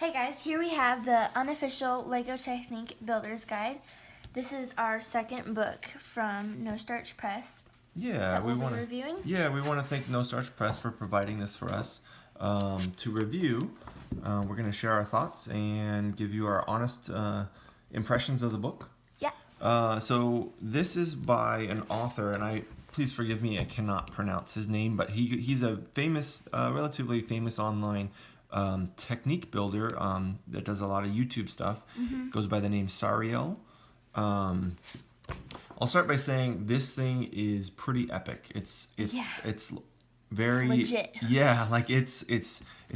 Hey guys, here we have the Unofficial Lego Technic Builders Guide. This is our second book from No Starch Press that we'll be reviewing. We want to thank No Starch Press for providing this for us to review. We're going to share our thoughts and give you our honest impressions of the book. Yeah. So this is by an author, and please forgive me, I cannot pronounce his name, but he's a famous, relatively famous online technique builder that does a lot of YouTube stuff. Goes by the name Sariel. I'll start by saying this thing is pretty epic. It's very legit. Yeah, like it's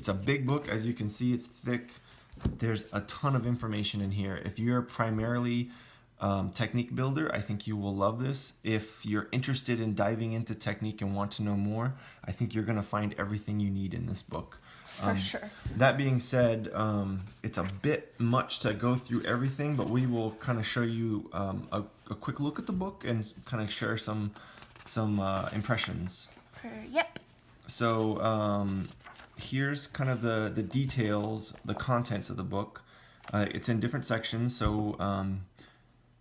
a big book. As you can see, it's thick. There's a ton of information in here. If you're primarily technique builder, I think you will love this. If you're interested in diving into technique and want to know more, I think you're going to find everything you need in this book. For sure. That being said, it's a bit much to go through everything, but we will kind of show you a quick look at the book and kind of share some impressions. Yep. So here's kind of the details, the contents of the book. It's in different sections, so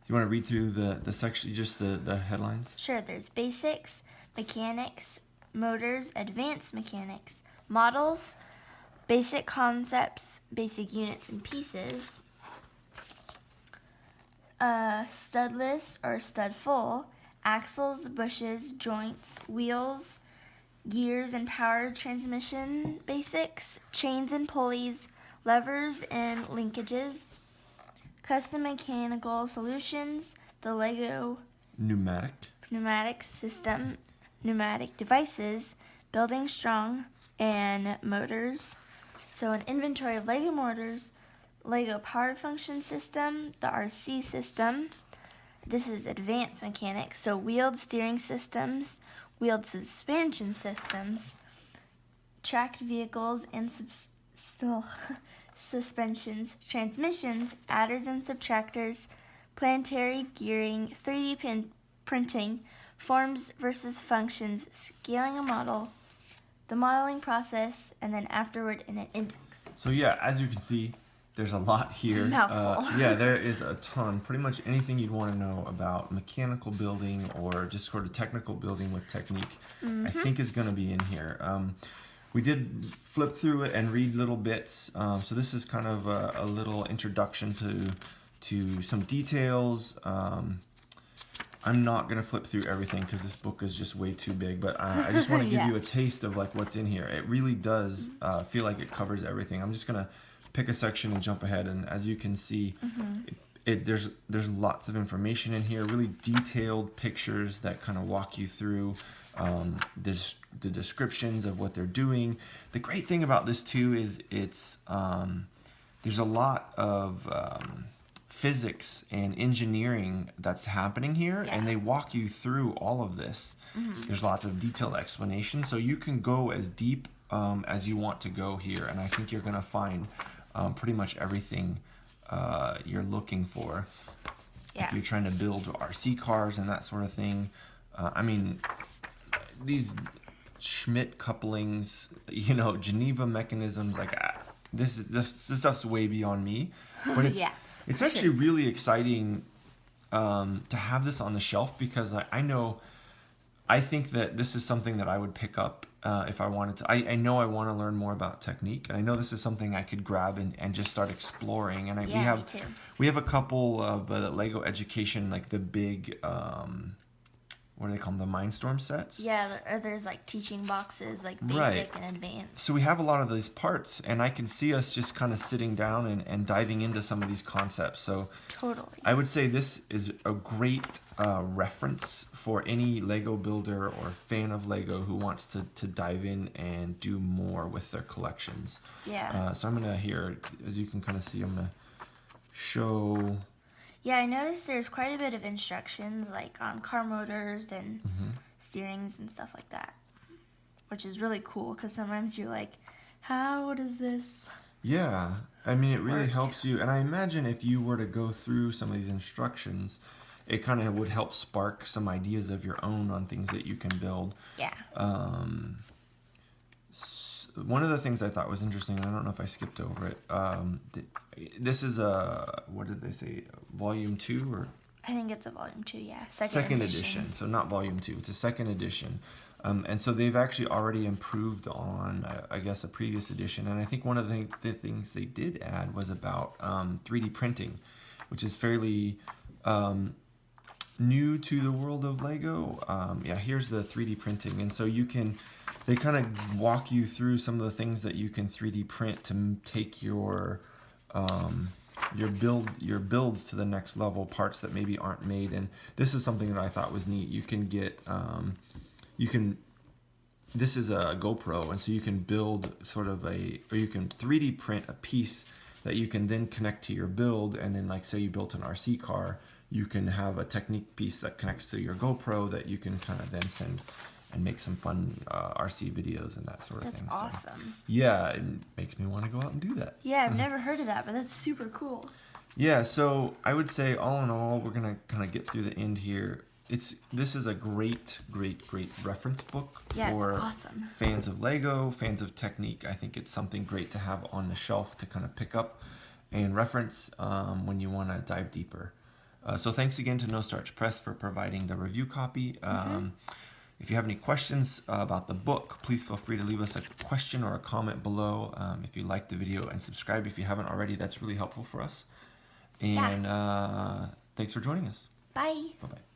you want to read through the section, just the headlines? Sure. There's basics, mechanics, motors, advanced mechanics, models, basic concepts, basic units and pieces, studless or stud full, axles, bushes, joints, wheels, gears and power transmission basics, chains and pulleys, levers and linkages, custom mechanical solutions, the Lego pneumatic system, pneumatic devices, building strong, and motors. So an inventory of Lego motors, Lego power function system, the RC system. This is advanced mechanics, so wheeled steering systems, wheeled suspension systems, tracked vehicles and suspensions, transmissions, adders and subtractors, planetary gearing, 3D printing, forms versus functions, scaling a model, the modeling process, and then afterward in an index. So yeah, as you can see, there's a lot here. It's a mouthful. Yeah, there is a ton. Pretty much anything you'd want to know about mechanical building or just sort of technical building with technique, I think is going to be in here. We did flip through it and read little bits. So this is kind of a little introduction to some details. I'm not going to flip through everything because this book is just way too big, but I just want to give you a taste of like what's in here. It really does feel like it covers everything. I'm just going to pick a section and jump ahead, and as you can see, there's lots of information in here, really detailed pictures that kind of walk you through the descriptions of what they're doing. The great thing about this too is there's a lot of physics and engineering that's happening here, and they walk you through all of this. There's lots of detailed explanations, so you can go as deep as you want to go here, and I think you're going to find pretty much everything you're looking for. If you're trying to build RC cars and that sort of thing. I mean, these Schmidt couplings, Geneva mechanisms, like this stuff's way beyond me, but it's actually really exciting to have this on the shelf, because I think that this is something that I would pick up if I wanted to. I know I want to learn more about technique, and I know this is something I could grab and just start exploring. And we have a couple of Lego education, like the big what do they call them, the Mindstorm sets? Yeah, or there's like teaching boxes, like basic and advanced. So we have a lot of these parts, and I can see us just kind of sitting down and diving into some of these concepts. So totally, I would say this is a great reference for any Lego builder or fan of Lego who wants to dive in and do more with their collections. Yeah. So I'm gonna here, as you can kind of see, I'm gonna show. Yeah, I noticed there's quite a bit of instructions, like on car motors and steerings and stuff like that, which is really cool, because sometimes you're like, how does this Yeah, I mean, it really helps you. And I imagine if you were to go through some of these instructions, it kind of would help spark some ideas of your own on things that you can build. Yeah. one of the things I thought was interesting, and I don't know if I skipped over it. This is a, what did they say, volume 2 or? I think it's a volume 2, yeah. Second edition. So not volume 2, it's a second edition. And so they've actually already improved on, I guess, a previous edition. And I think one of the things they did add was about 3D printing, which is fairly new to the world of Lego. Yeah, here's the 3D printing. And so they kind of walk you through some of the things that you can 3D print to take your builds to the next level, parts that maybe aren't made. And this is something that I thought was neat. You can get this is a GoPro, and so you can build sort of or you can 3D print a piece that you can then connect to your build. And then, like, say you built an RC car, you can have a Technic piece that connects to your GoPro that you can kind of then send and make some fun RC videos and that sort of thing. That's awesome. So, yeah, it makes me want to go out and do that. Yeah, I've never heard of that, but that's super cool. Yeah, so I would say all in all, we're going to kind of get through the end here. This is a great reference book for awesome. Fans of Lego, fans of Technic. I think it's something great to have on the shelf to kind of pick up and reference when you want to dive deeper. So thanks again to No Starch Press for providing the review copy. If you have any questions about the book, please feel free to leave us a question or a comment below. If you liked the video, and subscribe if you haven't already. That's really helpful for us. And thanks for joining us. Bye. Bye-bye.